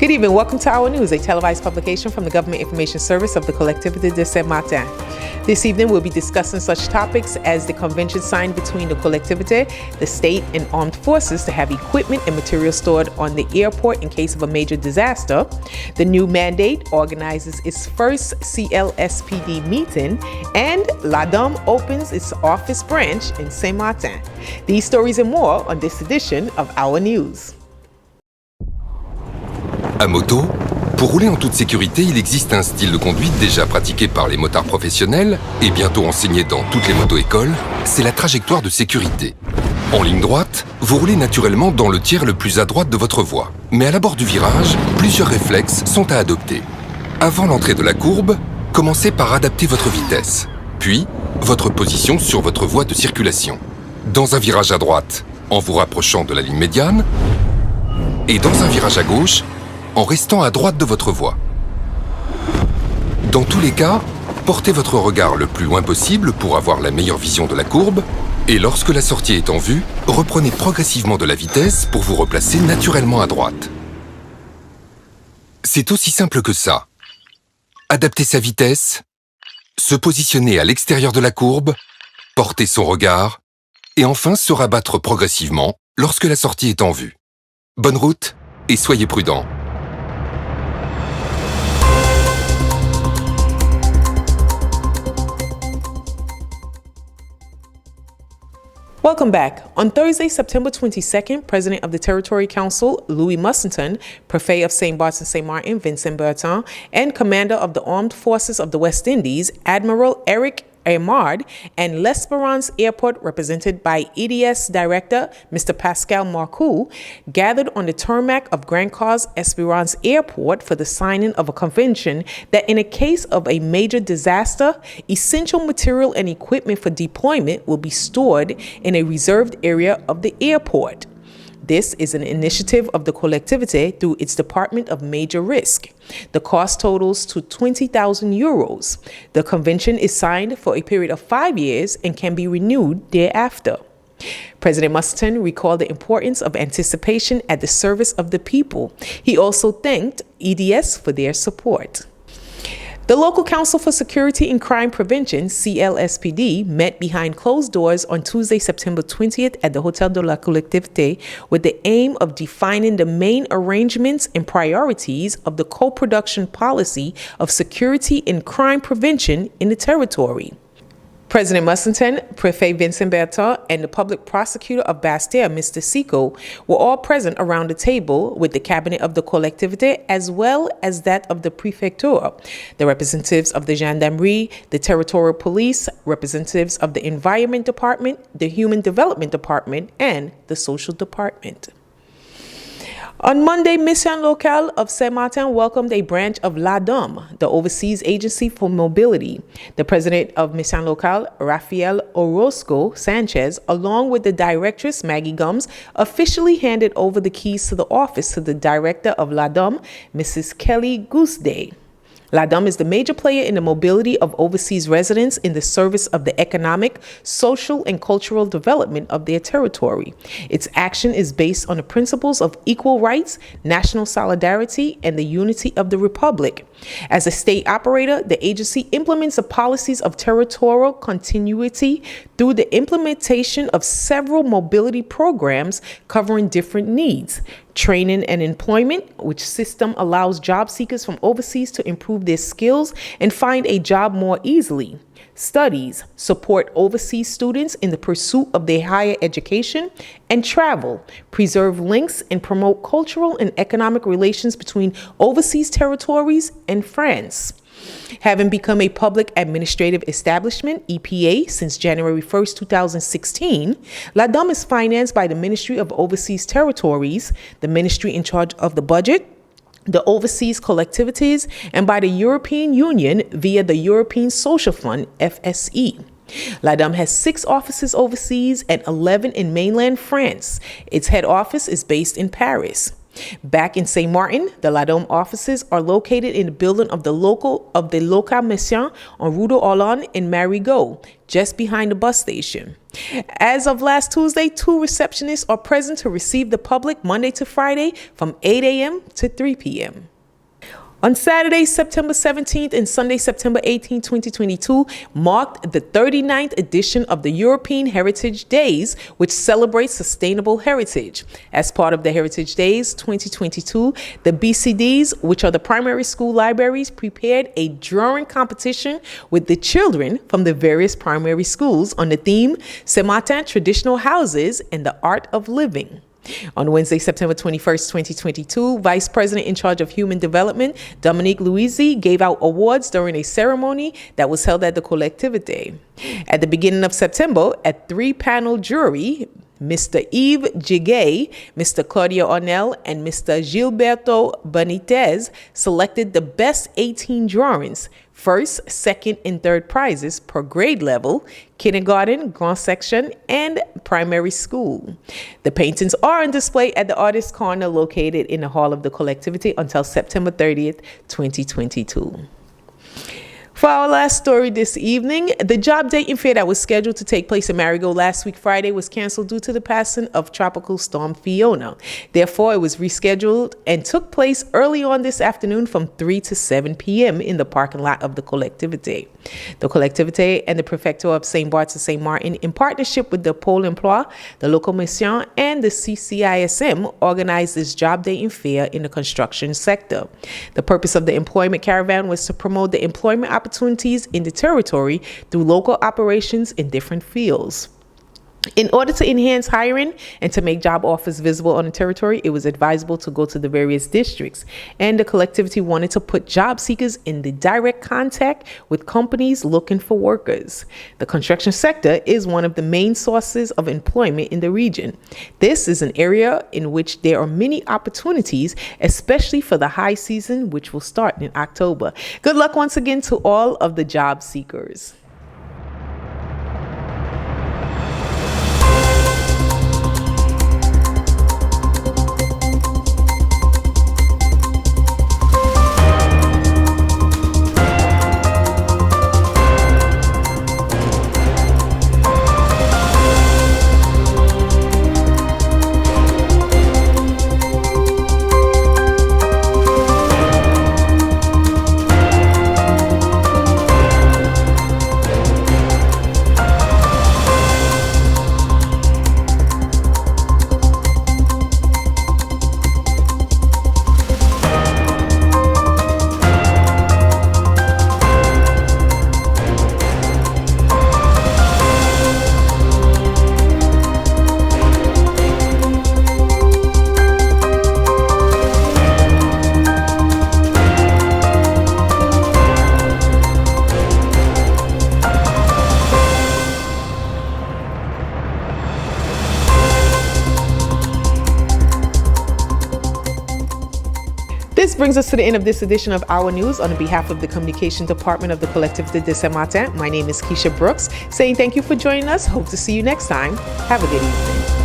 Good evening. Welcome to Our News, a televised publication from the Government Information Service of the Collectivité de Saint-Martin. This evening, we'll be discussing such topics as the convention signed between the Collectivité, the state, and armed forces to have equipment and materials stored on the airport in case of a major disaster. The new mandate organizes its first CLSPD meeting, and LADOM opens its office branch in Saint-Martin. These stories and more on this edition of Our News. À moto, pour rouler en toute sécurité, il existe un style de conduite déjà pratiqué par les motards professionnels et bientôt enseigné dans toutes les moto-écoles, c'est la trajectoire de sécurité. En ligne droite, vous roulez naturellement dans le tiers le plus à droite de votre voie. Mais à l'abord du virage, plusieurs réflexes sont à adopter. Avant l'entrée de la courbe, commencez par adapter votre vitesse, puis votre position sur votre voie de circulation. Dans un virage à droite, en vous rapprochant de la ligne médiane, et dans un virage à gauche, en restant à droite de votre voie. Dans tous les cas, portez votre regard le plus loin possible pour avoir la meilleure vision de la courbe, et lorsque la sortie est en vue, reprenez progressivement de la vitesse pour vous replacer naturellement à droite. C'est aussi simple que ça. Adapter sa vitesse, se positionner à l'extérieur de la courbe, porter son regard, et enfin se rabattre progressivement lorsque la sortie est en vue. Bonne route et soyez prudents. Welcome back. On Thursday, September 22nd, President of the Territory Council, Louis Mussington, Prefet of St. Barts and St. Martin, Vincent Bertin, and Commander of the Armed Forces of the West Indies, Admiral Eric Aymard, and L'Espérance Airport, represented by EDS Director Mr. Pascal Marcoux, gathered on the tarmac of Grand Cause Espérance Airport for the signing of a convention that in a case of a major disaster, essential material and equipment for deployment will be stored in a reserved area of the airport. This is an initiative of the Collectivité through its Department of Major Risk. The cost totals to 20,000 euros. The convention is signed for a period of 5 years and can be renewed thereafter. President Mussington recalled the importance of anticipation at the service of the people. He also thanked EDS for their support. The Local Council for Security and Crime Prevention, CLSPD, met behind closed doors on Tuesday, September 20th at the Hotel de la Collectivité with the aim of defining the main arrangements and priorities of the co-production policy of security and crime prevention in the territory. President Mussington, Prefet Vincent Bertin, and the public prosecutor of Bastère, Mr. Siko, were all present around the table with the cabinet of the Collectivité as well as that of the Prefecture, the representatives of the Gendarmerie, the Territorial Police, representatives of the Environment Department, the Human Development Department, and the Social Department. On Monday, Mission Locale of Saint-Martin welcomed a branch of LADOM, the Overseas Agency for Mobility. The president of Mission Locale, Rafael Orozco Sanchez, along with the directress, Maggie Gums, officially handed over the keys to the office to the director of LADOM, Mrs. Kelly Gooseday. LADOM is the major player in the mobility of overseas residents in the service of the economic, social, and cultural development of their territory. Its action is based on the principles of equal rights, national solidarity, and the unity of the Republic. As a state operator, the agency implements the policies of territorial continuity through the implementation of several mobility programs covering different needs. Training and employment, which system allows job seekers from overseas to improve their skills and find a job more easily. Studies, support overseas students in the pursuit of their higher education, and travel, preserve links and promote cultural and economic relations between overseas territories and France. Having become a public administrative establishment, EPA, since January 1st, 2016, LADOM is financed by the Ministry of Overseas Territories, the ministry in charge of the budget, the overseas collectivities, and by the European Union via the European Social Fund, FSE. LADOM has 6 offices overseas and 11 in mainland France. Its head office is based in Paris. Back in St. Martin, the Ladome offices are located in the building of the Local Mission on Rue de Orléans in Marigot, just behind the bus station. As of last Tuesday, 2 receptionists are present to receive the public Monday to Friday from 8 a.m. to 3 p.m. On Saturday, September 17th and Sunday, September 18th, 2022, marked the 39th edition of the European Heritage Days, which celebrates sustainable heritage. As part of the Heritage Days 2022, the BCDs, which are the primary school libraries, prepared a drawing competition with the children from the various primary schools on the theme Saint-Martin Traditional Houses and the Art of Living. On Wednesday, September 21st, 2022, Vice President in charge of Human Development, Dominique Louisi, gave out awards during a ceremony that was held at the Collectivité. At the beginning of September, a 3-panel jury, Mr. Yves Jiguet, Mr. Claudio Ornell, and Mr. Gilberto Benitez selected the best 18 drawings, first, second, and third prizes per grade level, kindergarten, grand section, and primary school. The paintings are on display at the Artist's Corner located in the Hall of the Collectivity until September 30th, 2022. For our last story this evening, the job dating fair that was scheduled to take place in Marigot last week Friday was canceled due to the passing of Tropical Storm Fiona. Therefore, it was rescheduled and took place early on this afternoon from 3 to 7 p.m. in the parking lot of the Collectivité. The Collectivité and the Prefecture of St. Barts and St. Martin, in partnership with the Pôle Emploi, the Local Mission, and the CCISM, organized this job dating fair in the construction sector. The purpose of the employment caravan was to promote the employment opportunities in the territory through local operations in different fields. In order to enhance hiring and to make job offers visible on the territory, it was advisable to go to the various districts, and the Collectivity wanted to put job seekers in the direct contact with companies looking for workers. The construction sector is one of the main sources of employment in the region. This is an area in which there are many opportunities, especially for the high season, which will start in October. Good luck once again to all of the job seekers. This brings us to the end of this edition of Our News. On behalf of the Communication Department of the Collectivité de Saint-Martin, my name is Keisha Brooks, saying thank you for joining us. Hope to see you next time. Have a good evening.